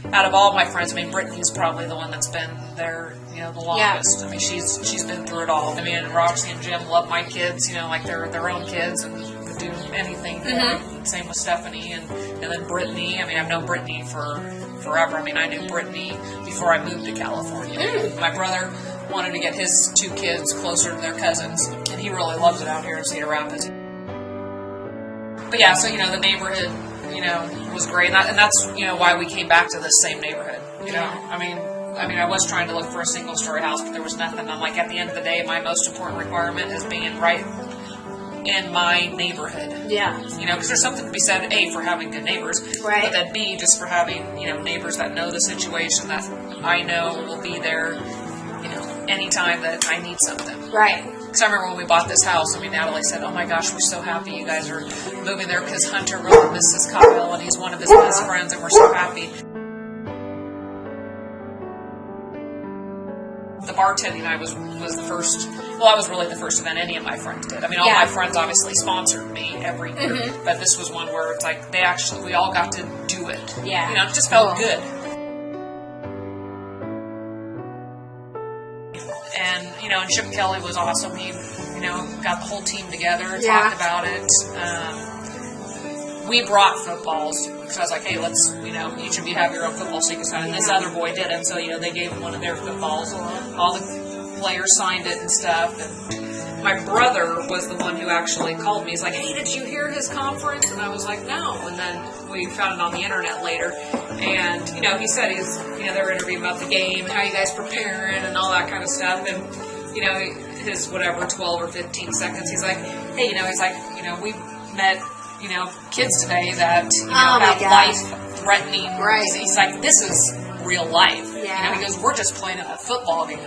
out of all my friends, I mean, Brittany's probably the one that's been there, the longest. I mean, she's been through it all. I mean, Roxy and Jim love my kids, like they're their own kids and would do anything for them. Same with Stephanie and then Brittany. I mean, I've known Brittany for forever. I mean, I knew Brittany before I moved to California. My brother wanted to get his 2 kids closer to their cousins, and he really loves it out here in Cedar Rapids. But yeah, so, the neighborhood, was great. And that's, why we came back to this same neighborhood, I mean, I was trying to look for a single-story house, but there was nothing. I'm like, at the end of the day, my most important requirement is being right in my neighborhood. Yeah. Because there's something to be said, A, for having good neighbors, right, but then B, just for having, neighbors that know the situation, that I know will be there, anytime that I need something. Right. Because I remember when we bought this house, Natalie said, oh my gosh, we're so happy you guys are moving there because Hunter really misses Kyle and he's one of his best friends and we're so happy. The bartending I was the first, I was really the first event any of my friends did. All my friends obviously sponsored me every year, but this was one where it's like we all got to do it. Yeah. It just felt good. And, and Chip Kelly was awesome. He, got the whole team together, talked about it. We brought footballs, because I was like, hey, let's, each of you have your own football so you can sign it. And this other boy didn't, so, they gave him one of their footballs. All the players signed it and stuff. And my brother was the one who actually called me. He's like, hey, did you hear his conference? And I was like, no. And then we found it on the internet later. And, he said they were interviewing about the game, how you guys preparing and all that kind of stuff. And, his 12 or 15 seconds, he's like, hey, we met, kids today that, have life-threatening disease. He's like, this is real life. Yeah. He goes, we're just playing a football game.